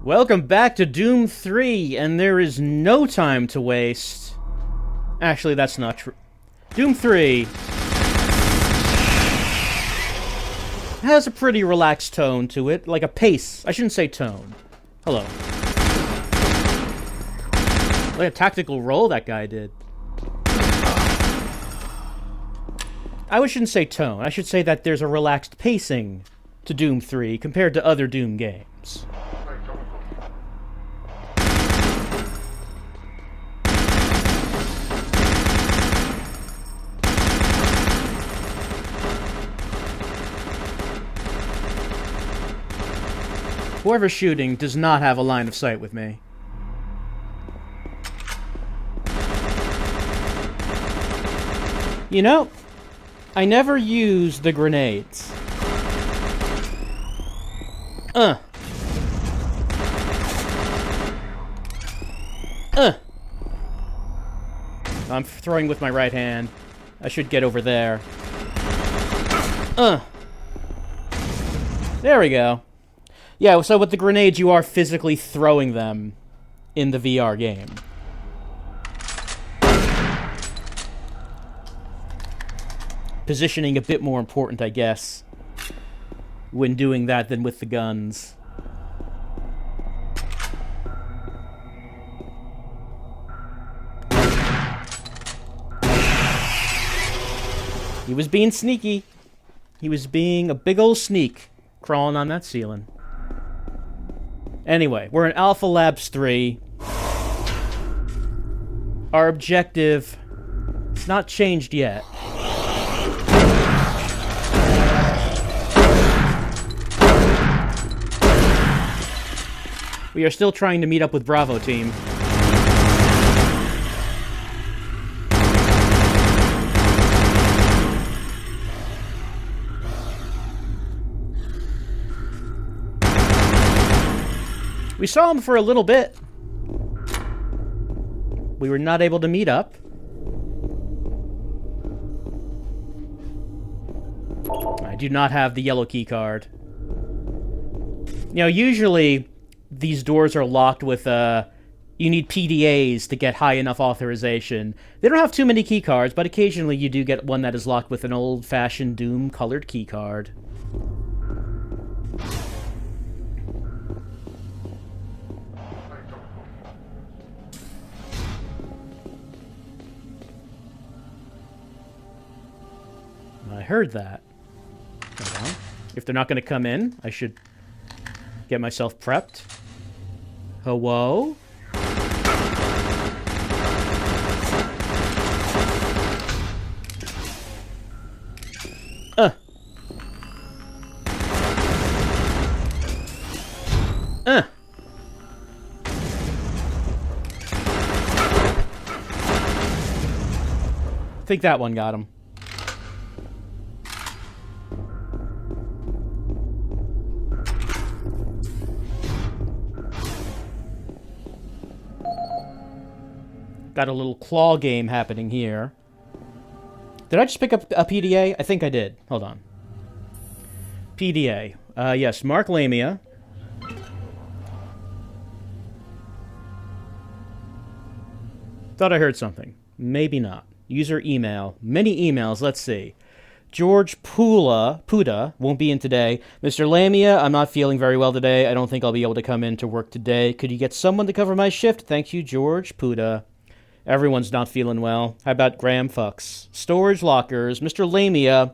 Welcome back to Doom 3, and there is no time to waste. Actually, that's not true. Doom 3 has a pretty relaxed tone to it, like a pace. I shouldn't say tone. Hello. What a tactical roll that guy did. I shouldn't say tone. I should say that there's a relaxed pacing to Doom 3 compared to other Doom games. Whoever's shooting does not have a line of sight with me. You know, I never use the grenades. I'm throwing with my right hand. I should get over there. There we go. Yeah, so with the grenades, you are physically throwing them in the VR game. Positioning a bit more important, I guess, when doing that than with the guns. He was being sneaky. He was being a big old sneak, crawling on that ceiling. Anyway, we're in Alpha Labs 3. Our objective is not changed yet. We are still trying to meet up with Bravo Team. We saw him for a little bit. We were not able to meet up. I do not have the yellow key card. You know, usually these doors are locked with, you need PDAs to get high enough authorization. They don't have too many key cards, but occasionally you do get one that is locked with an old-fashioned Doom-colored key card. I heard that. Hold on. If they're not going to come in, I should get myself prepped. Hello? I think that one got him. Got a little claw game happening here. Did I just pick up a PDA? I think I did. Hold on. PDA. Yes, Mark Lamia. Thought I heard something. Maybe not. User email. Many emails. Let's see. George Puda won't be in today. Mr. Lamia, I'm not feeling very well today. I don't think I'll be able to come in to work today. Could you get someone to cover my shift? Thank you, George Puda. Everyone's not feeling well. How about Graham Fucks? Storage lockers. Mr. Lamia,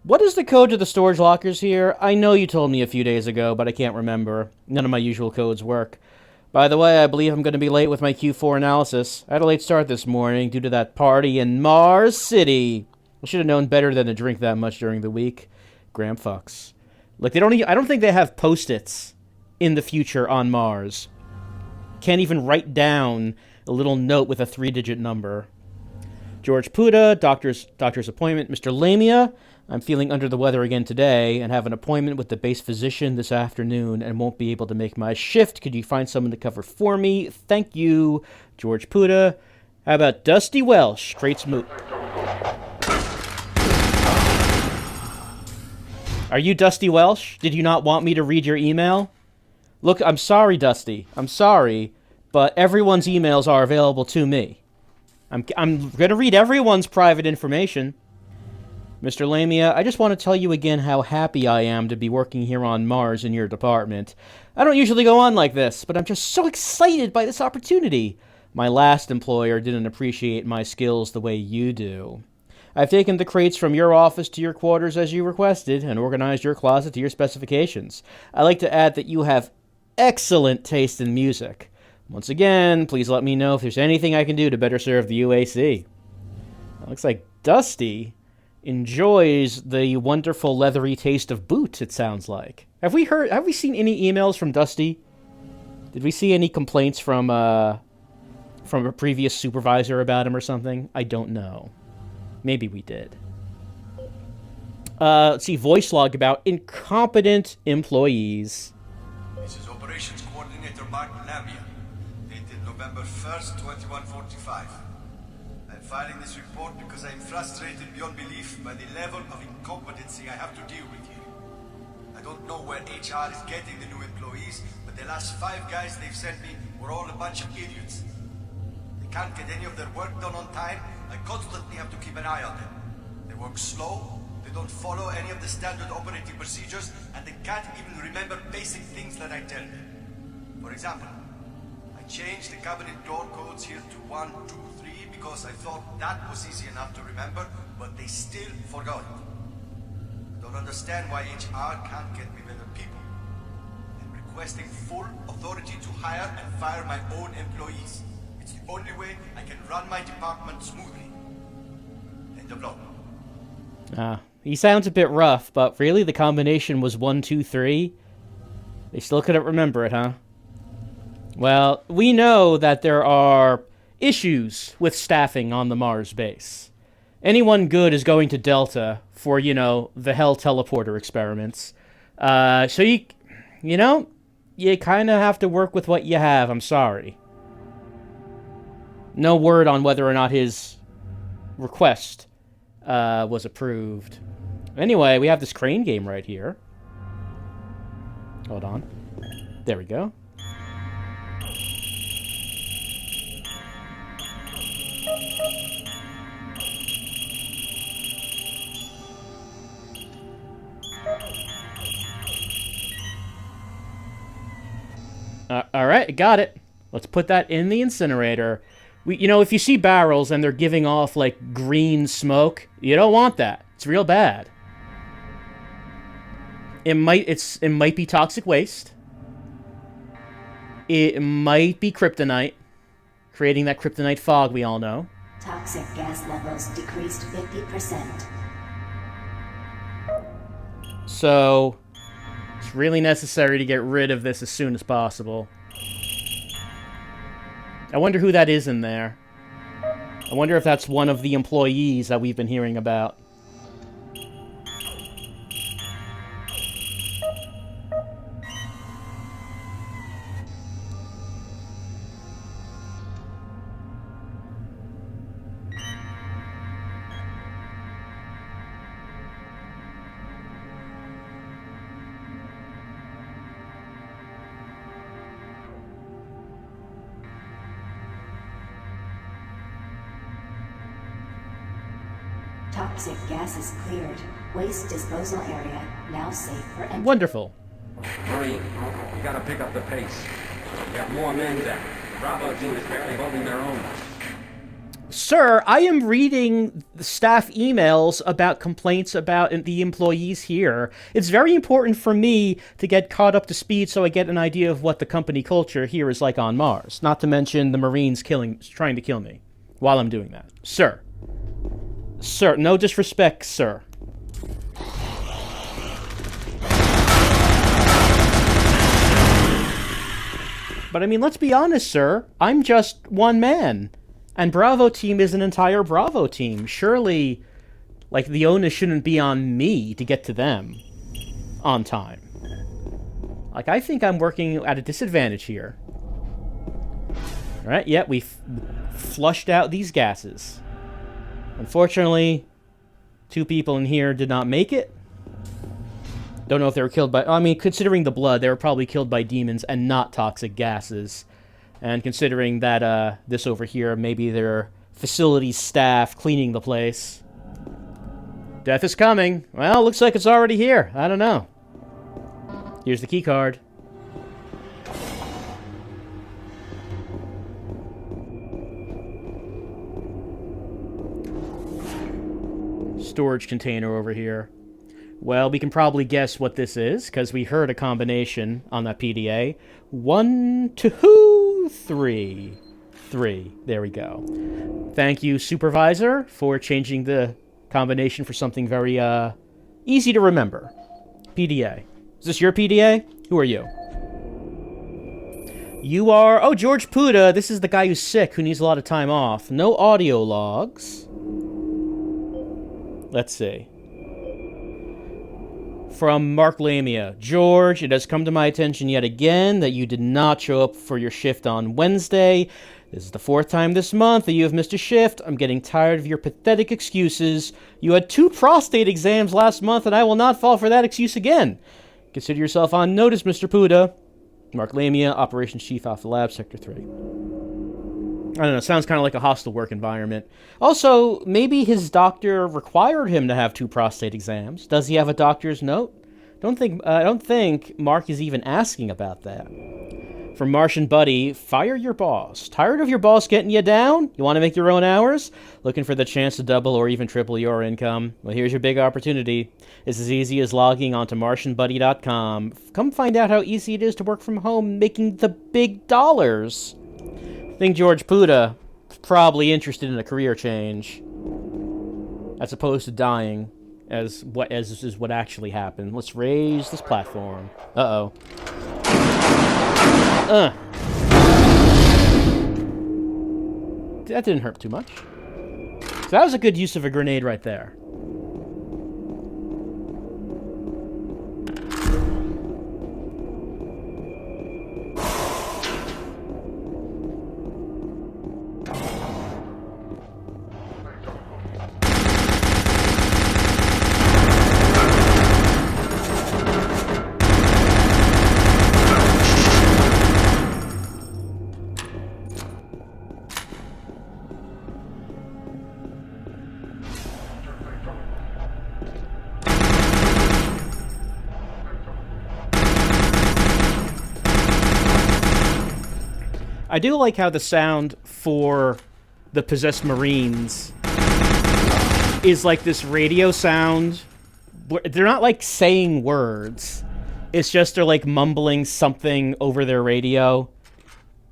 what is the code to the storage lockers here? I know you told me a few days ago, but I can't remember. None of my usual codes work. By the way, I believe I'm going to be late with my Q4 analysis. I had a late start this morning due to that party in Mars City. I should have known better than to drink that much during the week. Graham Fucks. Like, I don't think they have Post-its in the future on Mars. Can't even write down a little note with a 3-digit number. George Puda, doctor's appointment. Mr. Lamia, I'm feeling under the weather again today and have an appointment with the base physician this afternoon and won't be able to make my shift. Could you find someone to cover for me? Thank you, George Puda. How about Dusty Welsh? Great smooth. Are you Dusty Welsh? Did you not want me to read your email? Look, I'm sorry, Dusty. I'm sorry, but everyone's emails are available to me. I'm going to read everyone's private information. Mr. Lamia, I just want to tell you again how happy I am to be working here on Mars in your department. I don't usually go on like this, but I'm just so excited by this opportunity. My last employer didn't appreciate my skills the way you do. I've taken the crates from your office to your quarters as you requested and organized your closet to your specifications. I'd like to add that you have excellent taste in music. Once again, please let me know if there's anything I can do to better serve the UAC. It looks like Dusty enjoys the wonderful leathery taste of boot, it sounds like. Have we seen any emails from Dusty? Did we see any complaints from a previous supervisor about him or something? I don't know. Maybe we did. Let's see, voice log about incompetent employees. This is Operations Coordinator Mark Lamia, dated November 1st, 2145. I'm filing this report because I am frustrated beyond belief by the level of incompetency I have to deal with here. I don't know where HR is getting the new employees, but the last 5 guys they've sent me were all a bunch of idiots. They can't get any of their work done on time. I constantly have to keep an eye on them. They work slow, they don't follow any of the standard operating procedures, and they can't even remember basic things that I tell them. For example, I changed the cabinet door codes here to 1, 2, 3 because I thought that was easy enough to remember, but they still forgot it. I don't understand why HR can't get me better people. I'm requesting full authority to hire and fire my own employees. It's the only way I can run my department smoothly. End of log. He sounds a bit rough, but really the combination was 1, 2, 3? They still couldn't remember it, huh? Well, we know that there are issues with staffing on the Mars base. Anyone good is going to Delta for, the Hell Teleporter experiments. So you kind of have to work with what you have, I'm sorry. No word on whether or not his request was approved. Anyway, we have this crane game right here. Hold on. There we go. All right, got it. Let's put that in the incinerator. If you see barrels and they're giving off, like, green smoke, you don't want that. It's real bad. It might be toxic waste. It might be kryptonite, creating that kryptonite fog we all know. Toxic gas levels decreased 50%. So, it's really necessary to get rid of this as soon as possible. I wonder who that is in there. I wonder if that's one of the employees that we've been hearing about. Toxic gas is cleared. Waste disposal area now safe for entry. Wonderful. Hurry, you gotta pick up the pace. We got more men down. Bravo team is barely holding their own. Sir, I am reading the staff emails about complaints about the employees here. It's very important for me to get caught up to speed so I get an idea of what the company culture here is like on Mars. Not to mention the Marines trying to kill me while I'm doing that. Sir. Sir, no disrespect, sir. But I mean, let's be honest, sir. I'm just one man. And Bravo team is an entire Bravo team. Surely, like, the onus shouldn't be on me to get to them on time. Like, I think I'm working at a disadvantage here. Alright, yeah, we flushed out these gases. Unfortunately, 2 people in here did not make it. Don't know if they were killed by... I mean, considering the blood, they were probably killed by demons and not toxic gases. And considering that this over here, maybe their facility staff cleaning the place. Death is coming. Well, looks like it's already here. I don't know. Here's the key card. Storage container over here. Well, we can probably guess what this is, because we heard a combination on that PDA. 1, 2, 3. 3. There we go. Thank you, Supervisor, for changing the combination for something very, easy to remember. PDA. Is this your PDA? Who are you? You are... Oh, George Puda. This is the guy who's sick, who needs a lot of time off. No audio logs. Let's see. From Mark Lamia. George, it has come to my attention yet again that you did not show up for your shift on Wednesday. This is the 4th time this month that you have missed a shift. I'm getting tired of your pathetic excuses. You had 2 prostate exams last month, and I will not fall for that excuse again. Consider yourself on notice, Mr. Puda. Mark Lamia, Operations Chief, Alpha Lab, Sector 3. I don't know, sounds kind of like a hostile work environment. Also, maybe his doctor required him to have 2 prostate exams. Does he have a doctor's note? I don't think Mark is even asking about that. From Martian Buddy, fire your boss. Tired of your boss getting you down? You want to make your own hours? Looking for the chance to double or even triple your income? Well, here's your big opportunity. It's as easy as logging onto MartianBuddy.com. Come find out how easy it is to work from home making the big dollars. I think George Puda is probably interested in a career change, as opposed to dying, as is what actually happened. Let's raise this platform. Uh-oh. That didn't hurt too much. So that was a good use of a grenade right there. I do like how the sound for the possessed Marines is like this radio sound. They're not like saying words. It's just they're like mumbling something over their radio.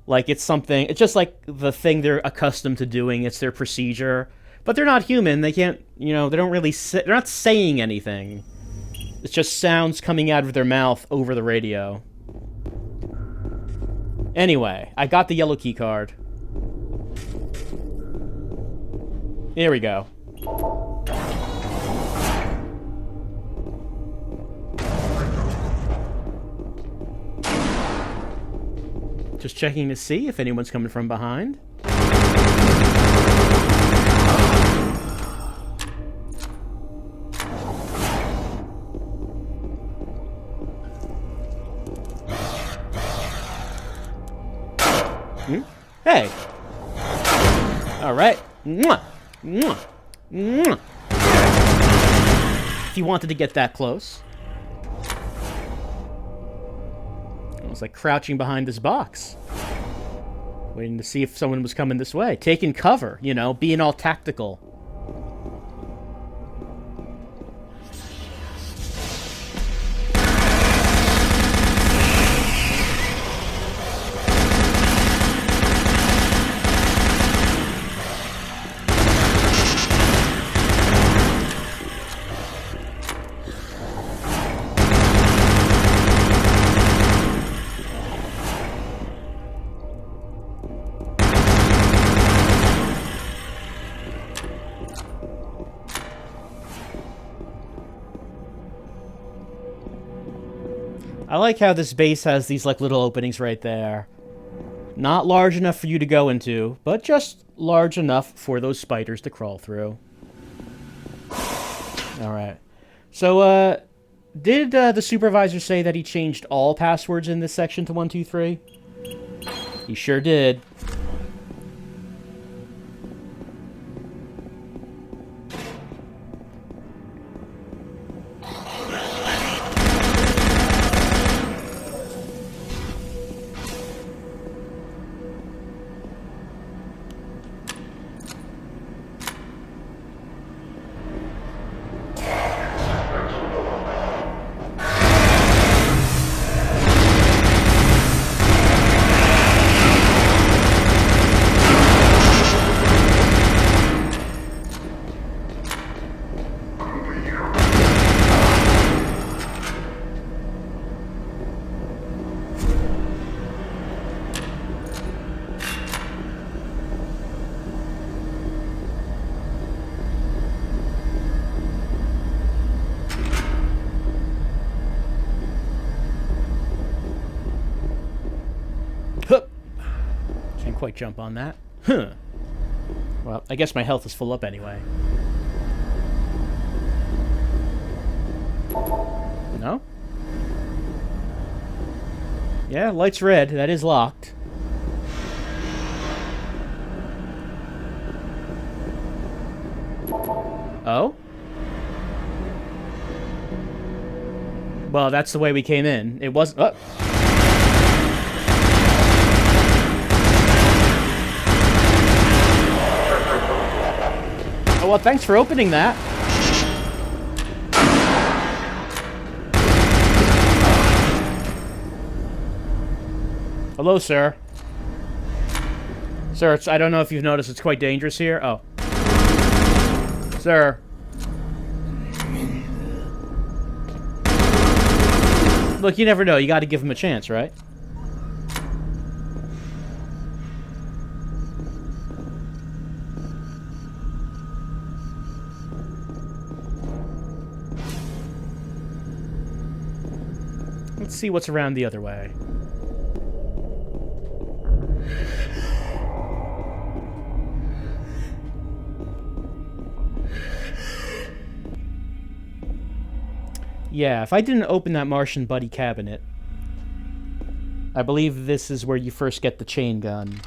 Like it's something, it's just like the thing they're accustomed to doing. It's their procedure. But they're not human. They can't, they don't really, they're not saying anything. It's just sounds coming out of their mouth over the radio. Anyway, I got the yellow key card. Here we go. Just checking to see if anyone's coming from behind. Hey. All right. Mwah. Mwah. Mwah. If you wanted to get that close. I was like crouching behind this box. Waiting to see if someone was coming this way. Taking cover, being all tactical. I like how this base has these like little openings right there. Not large enough for you to go into, but just large enough for those spiders to crawl through. Alright. So, Did the supervisor say that he changed all passwords in this section to 123? He sure did. Can't quite jump on that. Huh. Well, I guess my health is full up anyway. No? Yeah, light's red. That is locked. Oh? Well, that's the way we came in. It wasn't... Oh. Oh, well, thanks for opening that. Hello, sir. Sir, I don't know if you've noticed, it's quite dangerous here. Oh. Sir. Look, you never know. You gotta give him a chance, right? Let's see what's around the other way. Yeah, if I didn't open that Martian buddy cabinet, I believe this is where you first get the chain gun.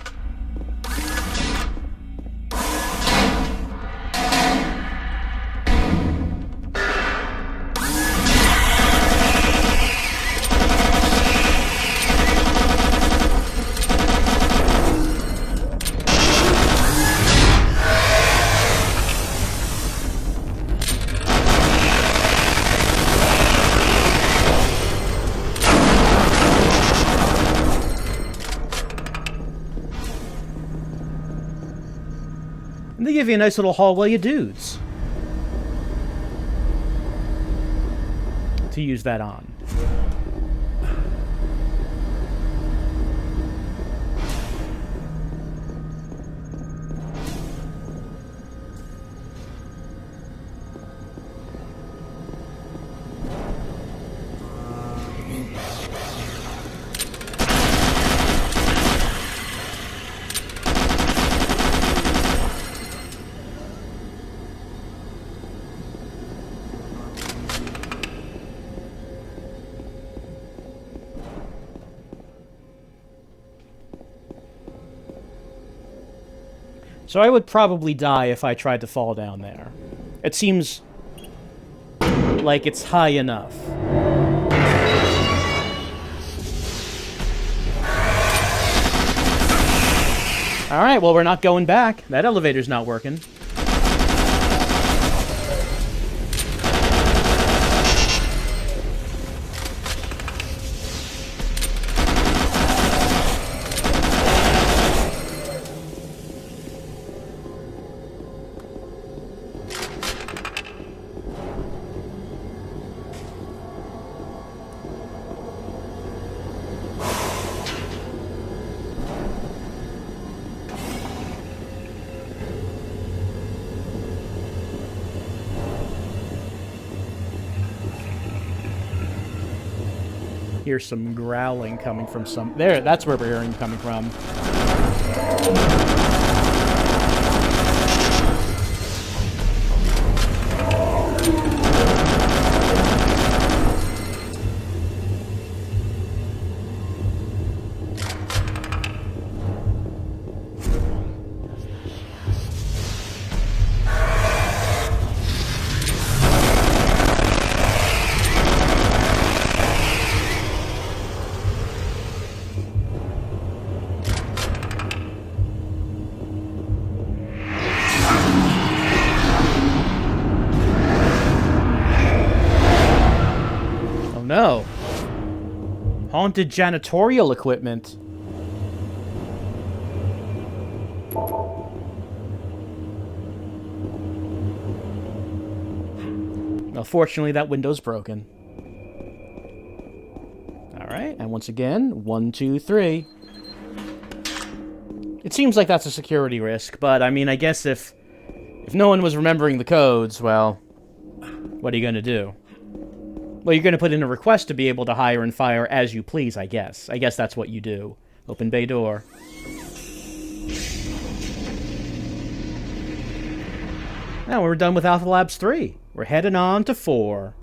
And they give you a nice little hallway of dudes to use that on. So I would probably die if I tried to fall down there. It seems like it's high enough. Alright, well, we're not going back. That elevator's not working. Here's some growling coming from some... There, that's where we're hearing coming from. haunted janitorial equipment. Well, fortunately, that window's broken. Alright, and once again, 1, 2, 3. It seems like that's a security risk, but, I mean, I guess if no one was remembering the codes, well, what are you going to do? Well, you're going to put in a request to be able to hire and fire as you please, I guess. I guess that's what you do. Open bay door. Now we're done with Alpha Labs 3. We're heading on to 4.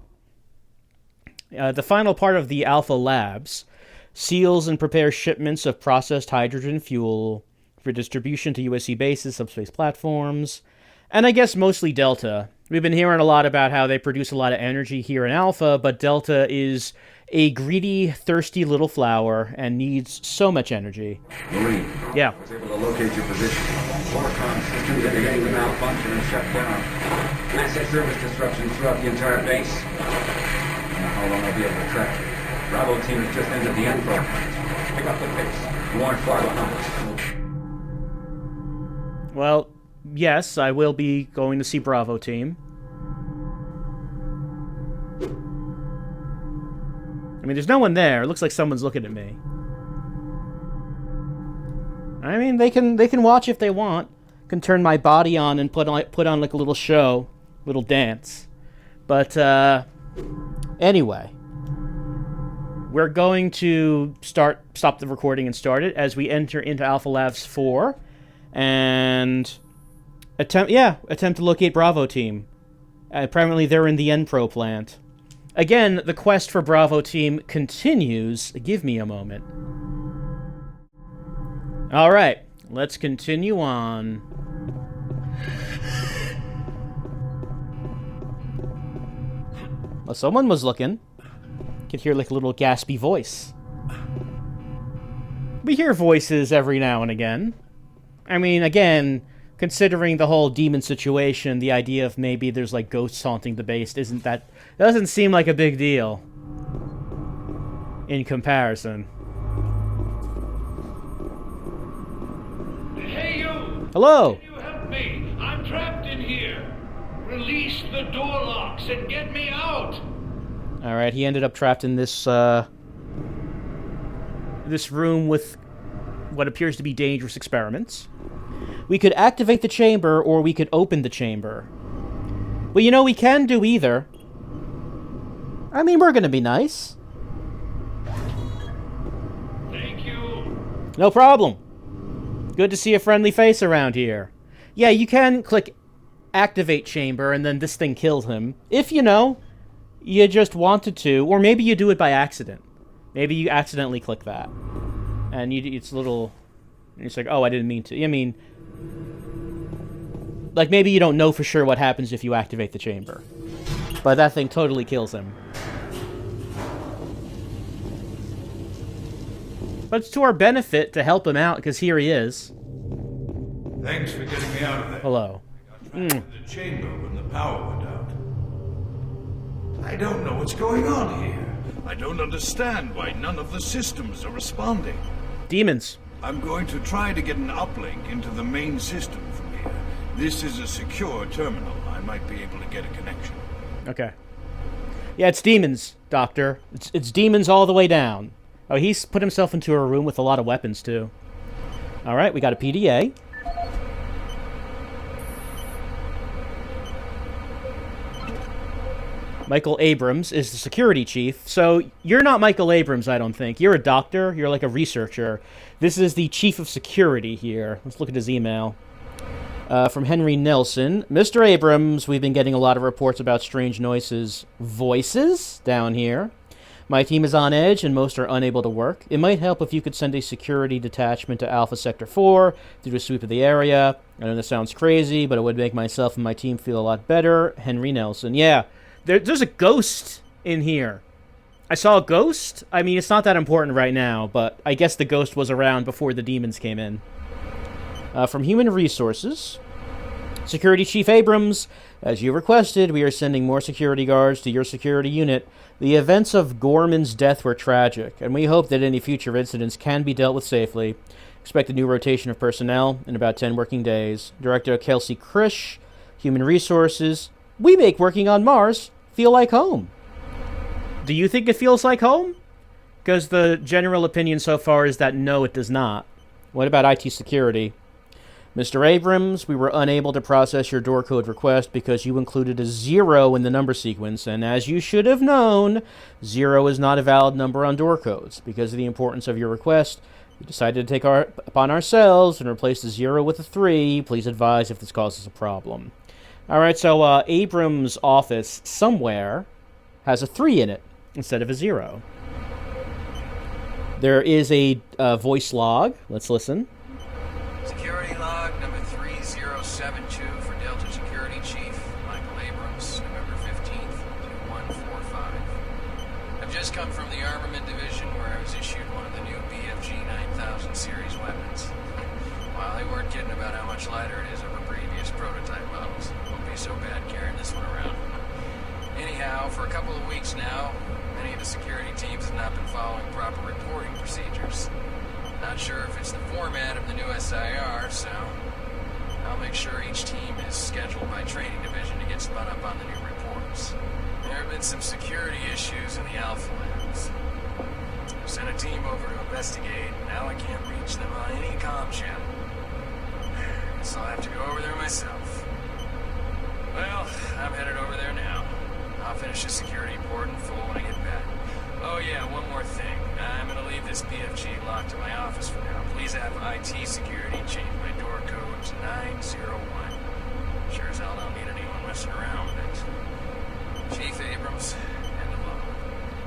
The final part of the Alpha Labs seals and prepares shipments of processed hydrogen fuel for distribution to USC bases, subspace platforms, and I guess mostly Delta. We've been hearing a lot about how they produce a lot of energy here in Alpha, but Delta is a greedy, thirsty little flower and needs so much energy. Marine. Yeah. I was able to locate your position. Forecom systems are beginning to malfunction and shut down. Massive service disruptions throughout the entire base. I don't know how long I'll be able to track it. Bravo team has just entered the end program. Pick up the pace. You aren't far behind. Well, yes, I will be going to see Bravo team. I mean, there's no one there. It looks like someone's looking at me. I mean, they can watch if they want. Can turn my body on and put on like a little show, little dance. But anyway, we're going to stop the recording and start it as we enter into Alpha Labs 4 and attempt to locate Bravo team. Apparently, they're in the N-Pro plant. Again, the quest for Bravo team continues. Give me a moment. Alright, let's continue on. Well, someone was looking. Could hear like a little gaspy voice. We hear voices every now and again. I mean, again, considering the whole demon situation, the idea of maybe there's like ghosts haunting the base doesn't seem like a big deal in comparison. Hey, you! Hello! Can you help me? I'm trapped in here. Release the door locks and get me out! Alright, he ended up trapped in this, this room with what appears to be dangerous experiments. We could activate the chamber, or we could open the chamber. Well, you know, we can do either. I mean, we're gonna be nice. Thank you. No problem. Good to see a friendly face around here. Yeah, you can click activate chamber, and then this thing kills him. If, you know, you just wanted to, or maybe you do it by accident. Maybe you accidentally click that. And it's a little... It's like, oh, I didn't mean to. I mean... Like, maybe you don't know for sure what happens if you activate the chamber. But that thing totally kills him. But it's to our benefit to help him out, because here he is. Thanks for getting me out of there. Hello. I got trapped in the chamber when the power went out. I don't know what's going on here. I don't understand why none of the systems are responding. Demons. I'm going to try to get an uplink into the main system from here. This is a secure terminal. I might be able to get a connection. Okay. Yeah, it's demons, Doctor. It's demons all the way down. Oh, he's put himself into a room with a lot of weapons, too. Alright, we got a PDA. Michael Abrams is the security chief. So, you're not Michael Abrams, I don't think. You're a doctor. You're like a researcher. This is the chief of security here. Let's look at his email. From Henry Nelson. Mr. Abrams, we've been getting a lot of reports about strange voices down here. My team is on edge, and most are unable to work. It might help if you could send a security detachment to Alpha Sector 4 to do a sweep of the area. I know this sounds crazy, but it would make myself and my team feel a lot better. Henry Nelson. Yeah, there's a ghost in here. I saw a ghost. I mean, it's not that important right now, but I guess the ghost was around before the demons came in. From Human Resources. Security Chief Abrams, as you requested, we are sending more security guards to your security unit. The events of Gorman's death were tragic, and we hope that any future incidents can be dealt with safely. Expect a new rotation of personnel in about 10 working days. Director Kelsey Krish, Human Resources. We make working on Mars feel like home. Do you think it feels like home? Because the general opinion so far is that no, it does not. What about IT security? Mr. Abrams, we were unable to process your door code request because you included a 0 in the number sequence, and as you should have known, 0 is not a valid number on door codes. Because of the importance of your request, we decided to take upon ourselves and replace the 0 with a 3. Please advise if this causes a problem. Alright, so Abrams' office somewhere has a 3 in it instead of a 0. There is a voice log. Let's listen. Security log number 3072 for Delta Security Chief Michael Abrams, November 15th, 2145. I've just come from the Armament Division where I was issued one of the new BFG 9000 series weapons. Well, they weren't kidding about how much lighter it is over previous prototype models. Won't be so bad carrying this one around. Anyhow, for a couple of weeks now, many of the security teams have not been following proper reporting procedures. Not sure if it's the format of the new SIR, so I'll make sure each team is scheduled by training division to get spun up on the new reports. There have been some security issues in the Alpha Labs. Sent a team over to investigate, and now I can't reach them on any comm channel. Guess I'll have to go over there myself. Well, I'm headed over there now. I'll finish the security report in full when I get back. Oh yeah, one more thing. I'm gonna leave this BFG locked in my office for now. Please have IT security change my door code to 901. Sure as hell don't need anyone messing around with it. Chief Abrams, end of log.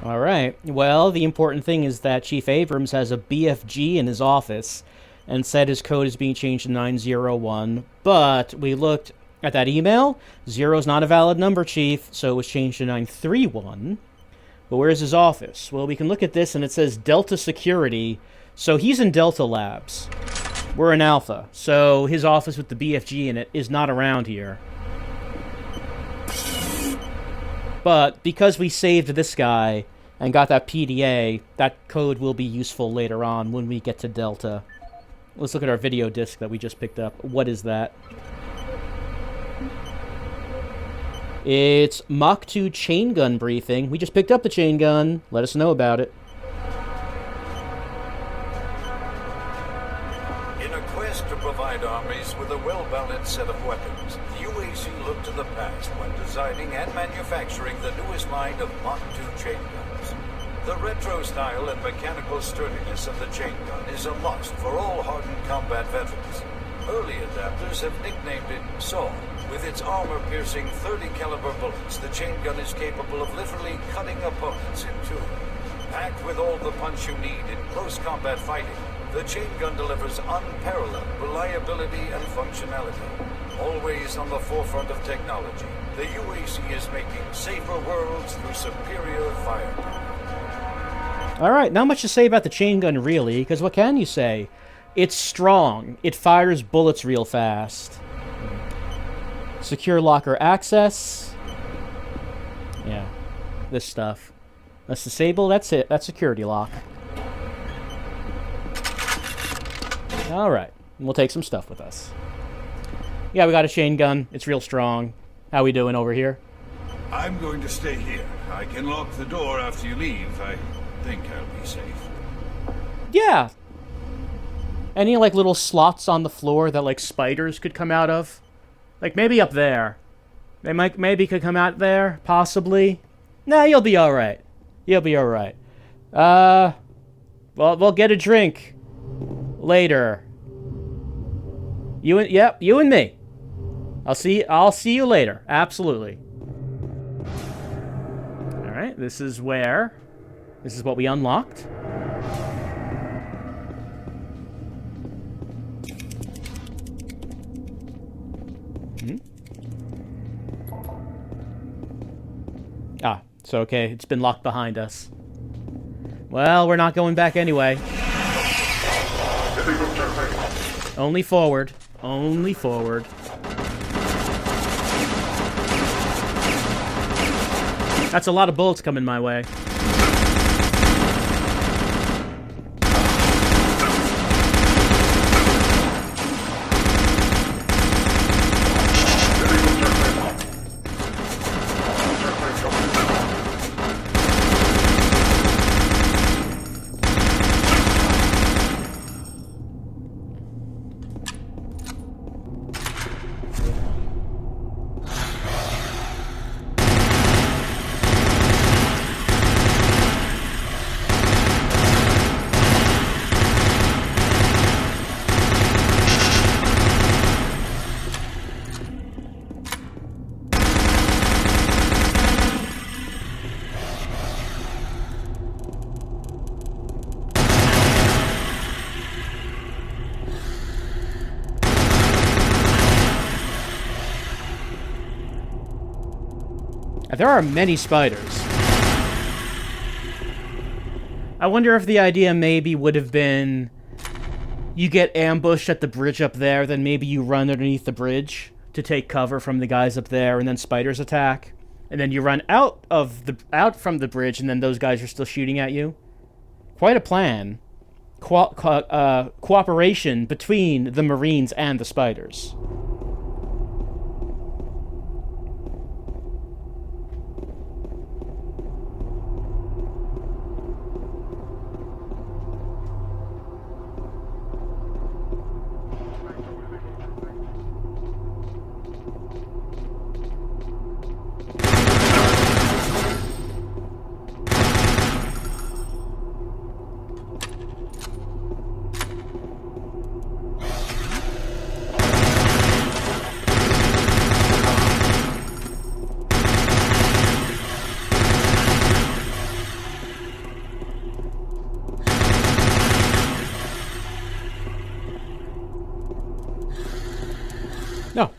Alright, well, the important thing is that Chief Abrams has a BFG in his office and said his code is being changed to 901, but we looked at that email. 0 is not a valid number, Chief, so it was changed to 931. But where's his office? Well, we can look at this, and it says Delta Security. So he's in Delta Labs. We're in Alpha. So his office with the BFG in it is not around here. But because we saved this guy and got that PDA, that code will be useful later on when we get to Delta. Let's look at our video disc that we just picked up. What is that? It's Mach 2 chain gun briefing. We just picked up the chain gun. Let us know about it. In a quest to provide armies with a well-balanced set of weapons, the UAC looked to the past when designing and manufacturing the newest line of Mach 2 chain guns. The retro style and mechanical sturdiness of the chain gun is a must for all hardened combat veterans. Early adapters have nicknamed it Swan. With its armor-piercing 30-caliber bullets, the chain gun is capable of literally cutting opponents in two. Packed with all the punch you need in close combat fighting, the chain gun delivers unparalleled reliability and functionality. Always on the forefront of technology, the UAC is making safer worlds through superior firepower. Alright, not much to say about the chain gun, really, because what can you say? It's strong. It fires bullets real fast. Secure locker access. Yeah, this stuff. Let's disable, that's it. That's security lock. Alright, we'll take some stuff with us. Yeah, we got a chain gun. It's real strong. How we doing over here? I'm going to stay here. I can lock the door after you leave. I think I'll be safe. Yeah. Any, like, little slots on the floor that, like, spiders could come out of? Like, maybe up there. They maybe could come out there, possibly. Nah, you'll be alright. You'll be alright. Well, we'll get a drink. Later. You and me. I'll see you later. Absolutely. Alright, this is what we unlocked. Ah, so okay, it's been locked behind us. Well, we're not going back anyway. Only forward. Only forward. That's a lot of bullets coming my way. There are many spiders. I wonder if the idea maybe would have been you get ambushed at the bridge up there, then maybe you run underneath the bridge to take cover from the guys up there, and then spiders attack, and then you run out from the bridge, and then those guys are still shooting at you. Quite a plan. Cooperation between the Marines and the spiders. No.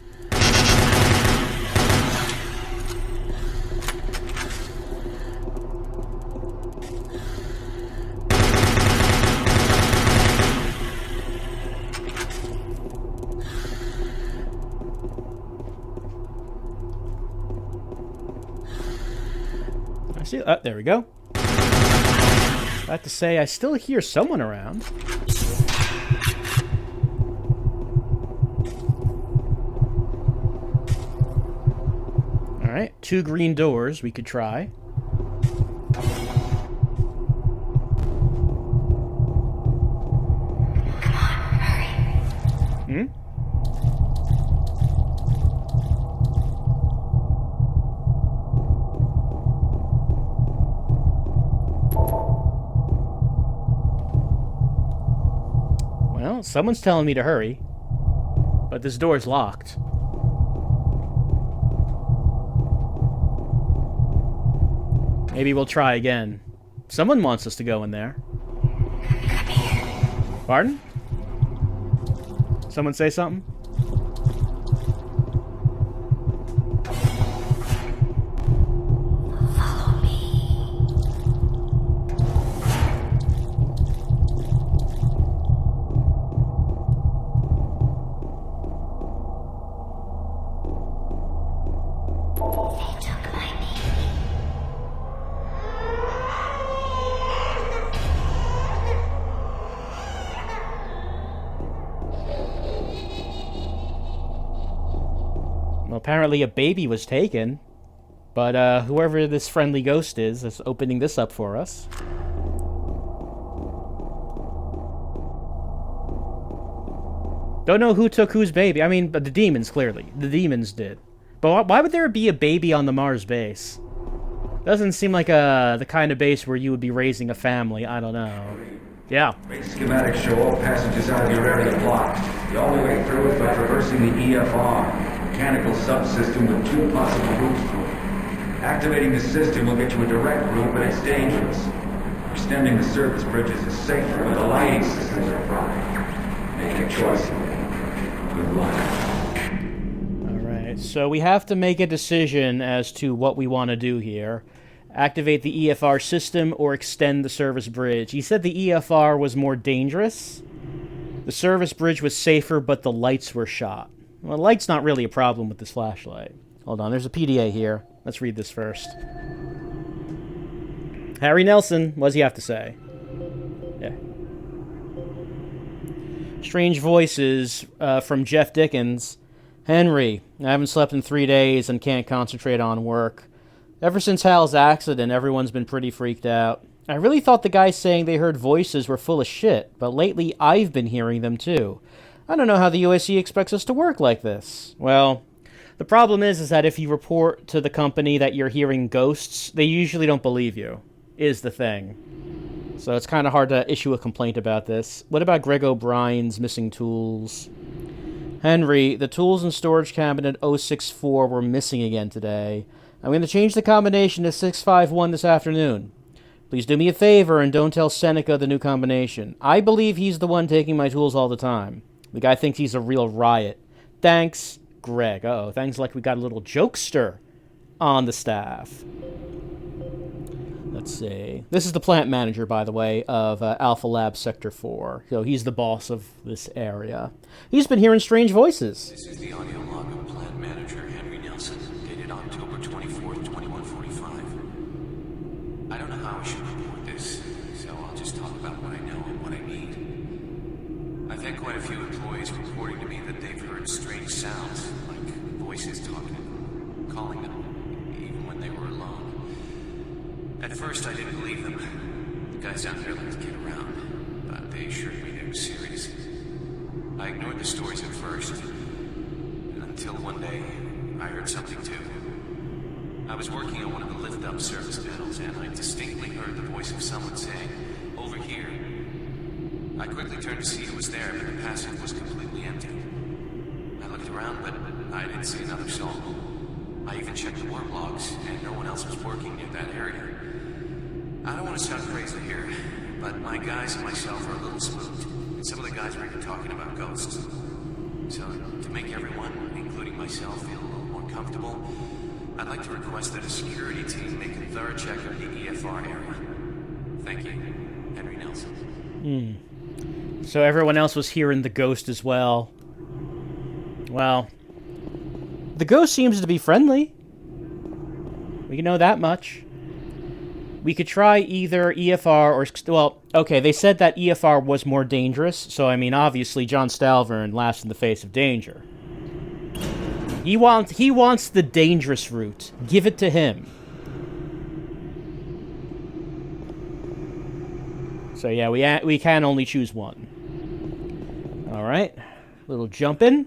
I see. There we go. I have to say, I still hear someone around. Alright, 2 green doors we could try. Come on, hurry. Hmm? Well, someone's telling me to hurry. But this door's locked. Maybe we'll try again. Someone wants us to go in there. Pardon? Someone say something? Follow me. They took my baby. Well, apparently a baby was taken. But whoever this friendly ghost is opening this up for us. Don't know who took whose baby. I mean, but the demons, clearly. The demons did. But why would there be a baby on the Mars base? Doesn't seem like the kind of base where you would be raising a family. I don't know. Yeah. Make schematics show all passages out of your area blocked. The only way through is by traversing the EFR, mechanical subsystem with 2 possible routes through it. Activating the system will get you a direct route, but it's dangerous. Extending the surface bridges is safer, but the lighting systems are fried. Make a choice. Good luck. Alright, so we have to make a decision as to what we want to do here. Activate the EFR system or extend the service bridge. He said the EFR was more dangerous. The service bridge was safer, but the lights were shot. Well, the light's not really a problem with this flashlight. Hold on, there's a PDA here. Let's read this first. Harry Nelson, what does he have to say? Yeah. Strange voices from Jeff Dickens. Henry, I haven't slept in 3 days and can't concentrate on work. Ever since Hal's accident, everyone's been pretty freaked out. I really thought the guys saying they heard voices were full of shit, but lately I've been hearing them too. I don't know how the USC expects us to work like this. Well, the problem is that if you report to the company that you're hearing ghosts, they usually don't believe you, is the thing. So it's kind of hard to issue a complaint about this. What about Greg O'Brien's missing tools? Henry, the tools in storage cabinet 064 were missing again today. I'm going to change the combination to 651 this afternoon. Please do me a favor and don't tell Seneca the new combination. I believe he's the one taking my tools all the time. The guy thinks he's a real riot. Thanks, Greg. Uh-oh, thanks like we got a little jokester on the staff. Let's see. This is the plant manager, by the way, of Alpha Lab Sector 4. So he's the boss of this area. He's been hearing strange voices. This is the audio log of plant manager Henry Nelson, dated October 24th, 2145. I don't know how I should report this, so I'll just talk about what I know and what I need. I've had quite a few employees reporting to me that they've heard strange sounds, like voices talking, calling them, even when they were alone. At first, I didn't believe them. The guys out there like to get around, but they assured me they were serious. I ignored the stories at first, until one day, I heard something too. I was working on one of the lift-up service panels, and I distinctly heard the voice of someone saying, "Over here." I quickly turned to see who was there, but the passage was completely empty. I looked around, but I didn't see another soul. I even checked the work logs, and no one else was working near that area. I don't want to sound crazy here, but my guys and myself are a little spooked, and some of the guys are even talking about ghosts. So, to make everyone, including myself, feel a little more comfortable, I'd like to request that a security team make a thorough check of the EFR area. Thank you, Henry Nelson. So everyone else was hearing the ghost as well. Well, the ghost seems to be friendly. We know that much. We could try either EFR or... Well, okay, they said that EFR was more dangerous, so, I mean, obviously John Stalvern laughs in the face of danger. He wants the dangerous route. Give it to him. So, yeah, we can only choose one. Alright. Little jumping.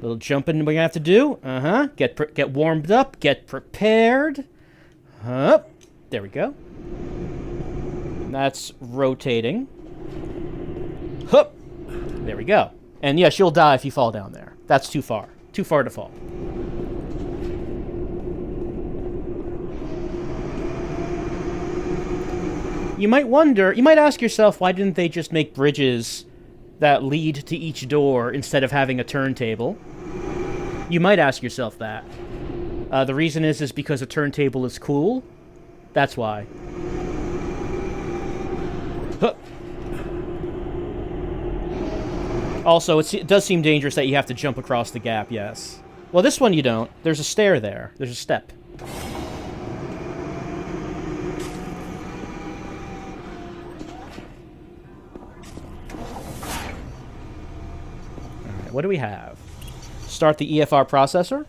Little jumping we're going to have to do. Get warmed up. Get prepared. Up. There we go. That's rotating. Hup. There we go. And yes, you'll die if you fall down there. That's too far. Too far to fall. You might ask yourself, why didn't they just make bridges that lead to each door instead of having a turntable? You might ask yourself that. The reason is because a turntable is cool. That's why. Huh. Also, it does seem dangerous that you have to jump across the gap, yes. Well, this one you don't. There's a stair there. There's a step. Alright, what do we have? Start the EFR processor.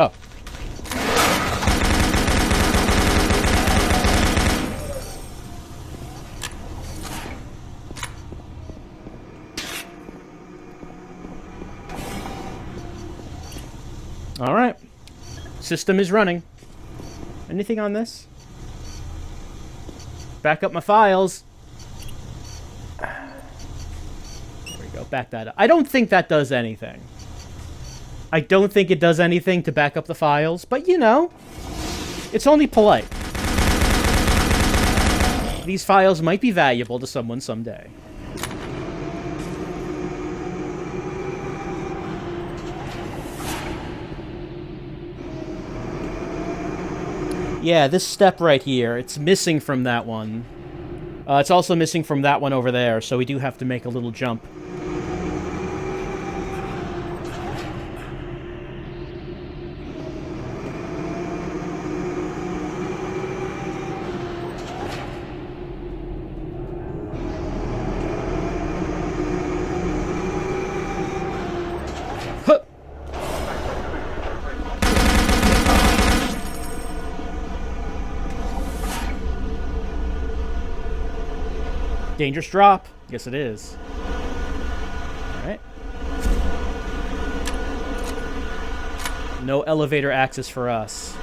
Oh. All right. System is running. Anything on this? Back up my files. There we go. Back that up. I don't think that does anything. I don't think it does anything to back up the files, but you know, it's only polite. These files might be valuable to someone someday. Yeah, this step right here, it's missing from that one. It's also missing from that one over there, so we do have to make a little jump. Dangerous drop. Yes, it is. Alright. No elevator access for us.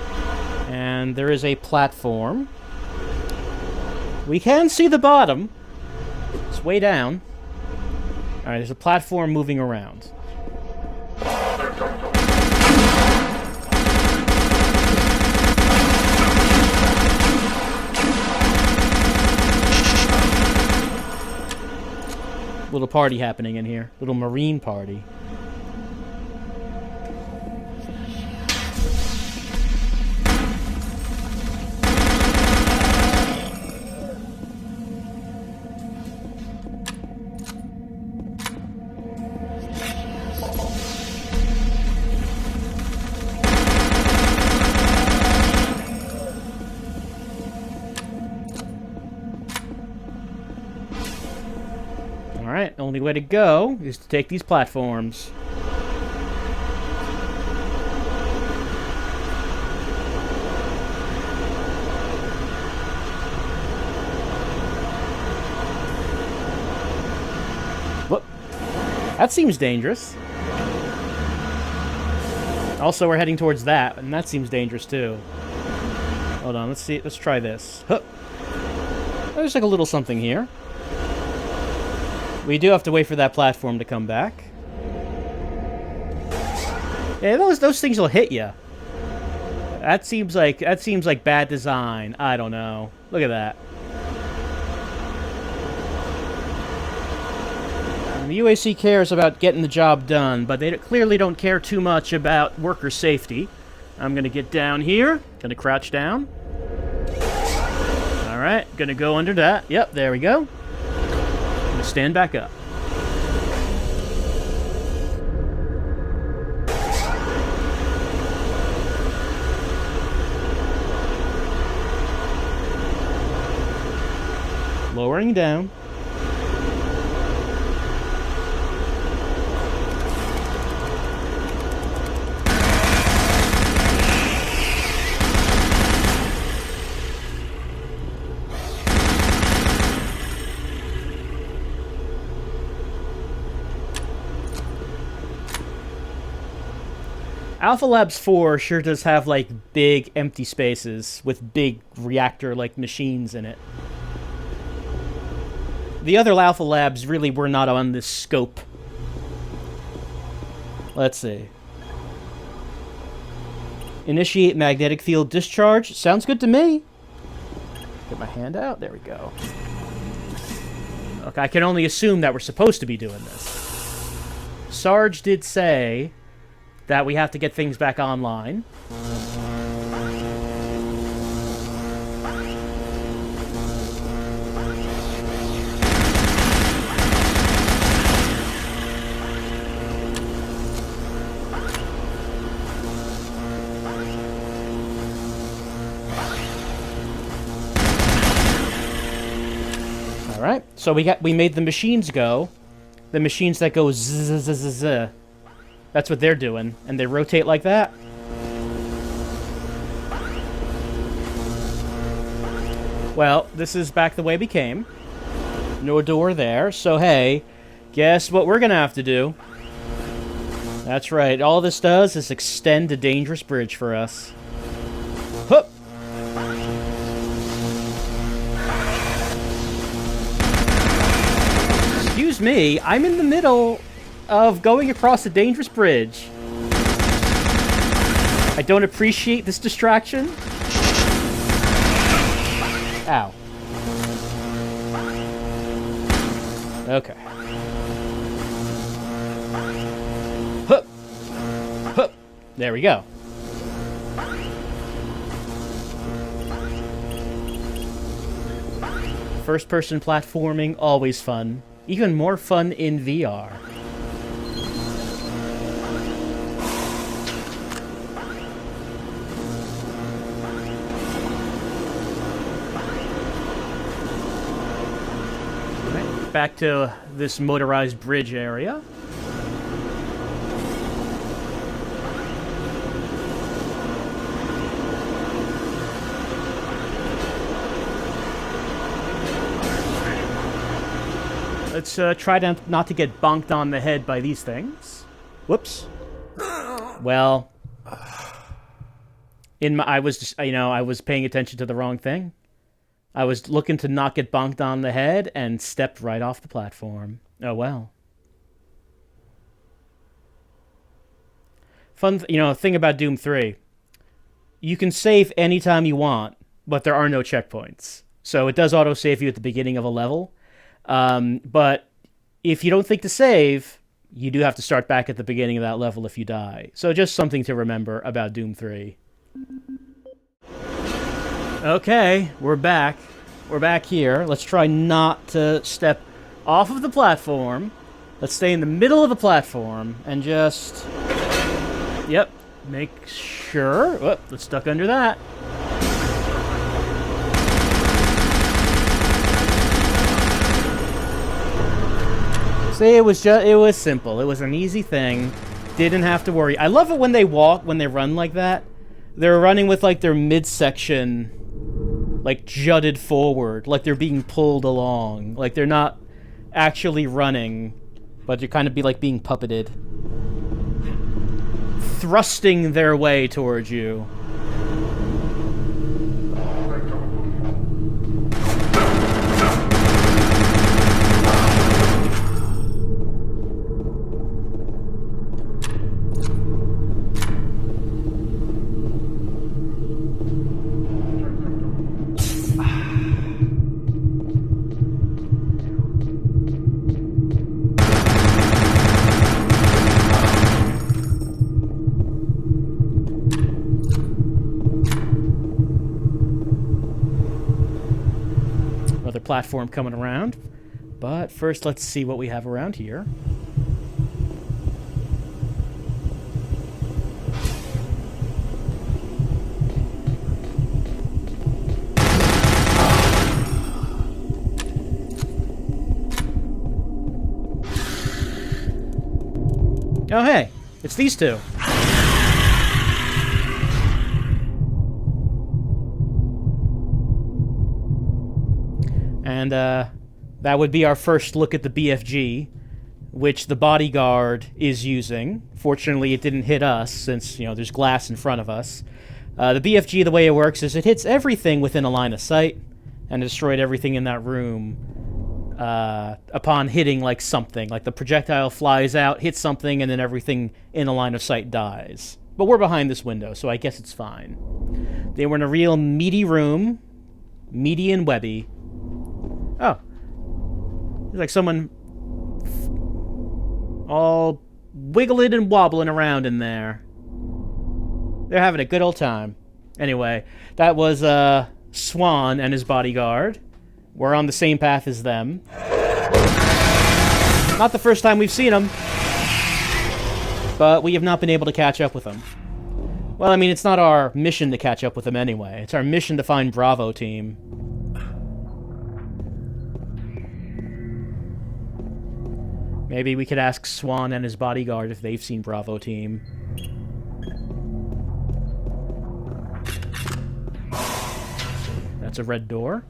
And there is a platform. We can see the bottom. It's way down. Alright, there's a platform moving around. Little party happening in here. Little marine party. Alright, only way to go is to take these platforms. Look, that seems dangerous. Also, we're heading towards that, and that seems dangerous too. Hold on, let's see. Let's try this. Huh. There's like a little something here. We do have to wait for that platform to come back. Yeah, those things will hit you. That seems like bad design. I don't know. Look at that. And the UAC cares about getting the job done, but they clearly don't care too much about worker safety. I'm gonna get down here. Gonna crouch down. All right, gonna go under that. Yep, there we go. Stand back up. Lowering down. Alpha Labs 4 sure does have, like, big empty spaces with big reactor-like machines in it. The other Alpha Labs really were not on this scope. Let's see. Initiate magnetic field discharge. Sounds good to me. Get my hand out. There we go. Okay, I can only assume that we're supposed to be doing this. Sarge did say that we have to get things back online. All right, so we made the machines go. The machines that go zzz. That's what they're doing, and they rotate like that. Well, this is back the way we came. No door there, so hey, guess what we're gonna have to do? That's right, all this does is extend a dangerous bridge for us. Hup! Excuse me, I'm in the middle of going across a dangerous bridge. I don't appreciate this distraction. Ow. Okay. Hup! Hup! There we go. First-person platforming, always fun. Even more fun in VR. Back to this motorized bridge area. Let's try not to get bonked on the head by these things. Whoops. Well, I was paying attention to the wrong thing. I was looking to not get bonked on the head and stepped right off the platform. Oh well. Fun, thing about Doom 3. You can save anytime you want, but there are no checkpoints. So it does autosave you at the beginning of a level. But if you don't think to save, you do have to start back at the beginning of that level if you die. So just something to remember about Doom 3. Okay, we're back. We're back here. Let's try not to step off of the platform. Let's stay in the middle of the platform and just... Yep, make sure... Oh, let's stuck under that. See, it was simple. It was an easy thing. Didn't have to worry. I love it when they run like that. They're running with, like, their midsection, like, jutted forward. Like they're being pulled along. Like they're not actually running, but they're kind of being puppeted. Thrusting their way towards you. Platform coming around, but first let's see what we have around here. Oh hey, it's these two. And that would be our first look at the BFG, which the bodyguard is using. Fortunately, it didn't hit us, since, there's glass in front of us. The BFG, the way it works is it hits everything within a line of sight, and destroyed everything in that room upon hitting, like, something. Like, the projectile flies out, hits something, and then everything in a line of sight dies. But we're behind this window, so I guess it's fine. They were in a real meaty room, meaty and webby. Oh. It's like someone all wiggling and wobbling around in there. They're having a good old time. Anyway, that was Swan and his bodyguard. We're on the same path as them. Not the first time we've seen them, but we have not been able to catch up with them. Well, I mean, it's not our mission to catch up with them anyway. It's our mission to find Bravo Team. Maybe we could ask Swan and his bodyguard if they've seen Bravo Team. That's a red door.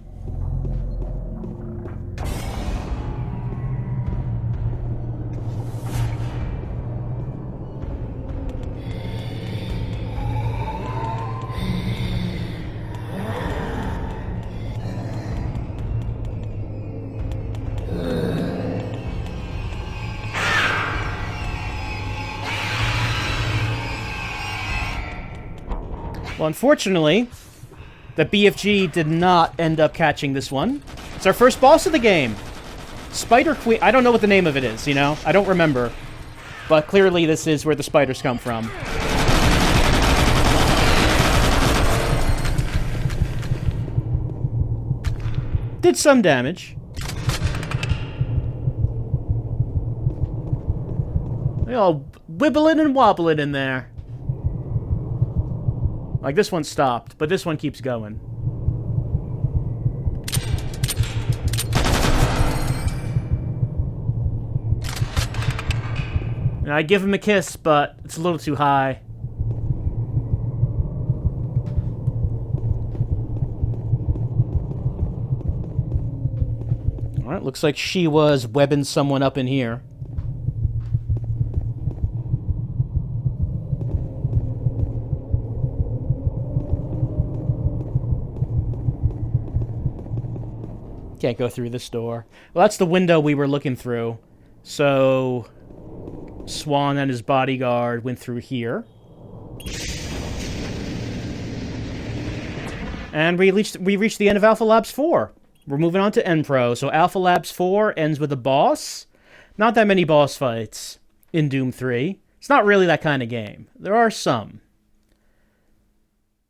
Well, unfortunately, the BFG did not end up catching this one. It's our first boss of the game. Spider Queen. I don't know what the name of it is, I don't remember. But clearly this is where the spiders come from. Did some damage. They all wibbling and wobbling in there. Like, this one stopped, but this one keeps going. And I give him a kiss, but it's a little too high. Alright, looks like she was webbing someone up in here. Can't go through this door. Well, that's the window we were looking through. So, Swan and his bodyguard went through here. And we reached the end of Alpha Labs 4. We're moving on to NPro. So Alpha Labs 4 ends with a boss. Not that many boss fights in Doom 3. It's not really that kind of game. There are some.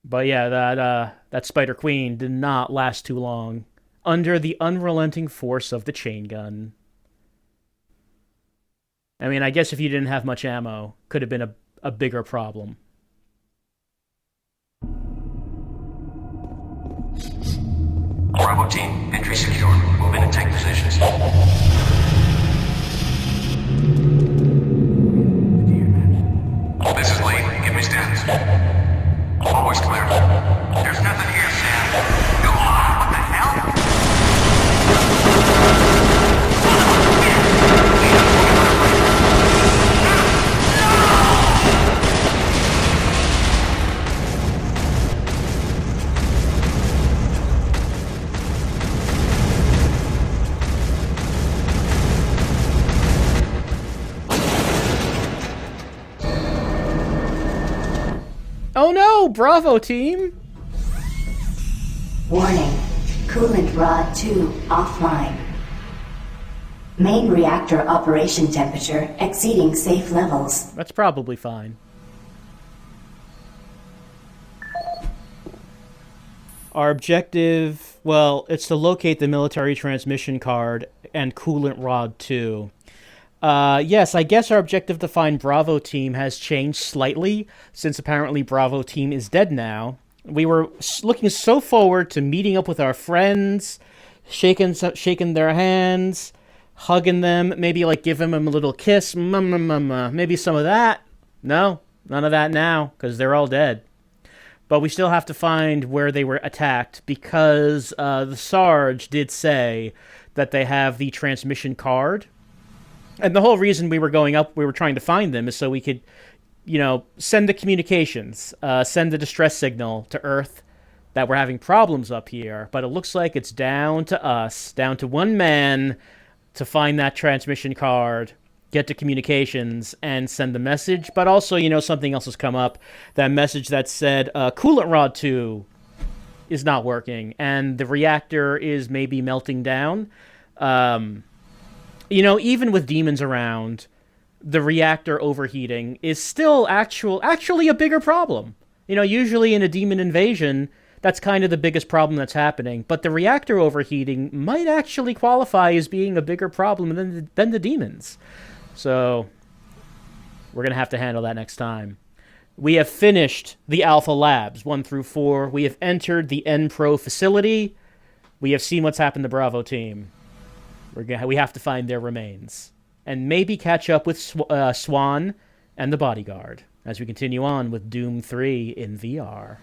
But yeah, that Spider Queen did not last too long. Under the unrelenting force of the chain gun. I mean, I guess if you didn't have much ammo, could have been a bigger problem. Bravo team, entry secure. Move in and take positions. This is Lee. Give me status. Always clear. There's nothing here, Sam. Go on. What the hell? Oh no! Bravo team! Warning. Coolant rod 2 offline. Main reactor operation temperature exceeding safe levels. That's probably fine. Our objective, well, it's to locate the military transmission card and coolant rod 2. Yes, I guess our objective to find Bravo Team has changed slightly, since apparently Bravo Team is dead now. We were looking so forward to meeting up with our friends, shaking their hands, hugging them, maybe like giving them a little kiss, maybe some of that. No, none of that now, because they're all dead. But we still have to find where they were attacked, because the Sarge did say that they have the transmission card. And the whole reason we were trying to find them is so we could, send the communications, send the distress signal to Earth that we're having problems up here. But it looks like it's down to us, down to one man to find that transmission card, get to communications, and send the message. But also, something else has come up. That message that said, coolant rod 2 is not working, and the reactor is maybe melting down. Even with demons around, the reactor overheating is still actually a bigger problem. Usually in a demon invasion, that's kind of the biggest problem that's happening. But the reactor overheating might actually qualify as being a bigger problem than the demons. So, we're going to have to handle that next time. We have finished the Alpha Labs 1 through 4. We have entered the NPro facility. We have seen what's happened to Bravo Team. We have to find their remains. And maybe catch up with Swan and the bodyguard as we continue on with Doom 3 in VR.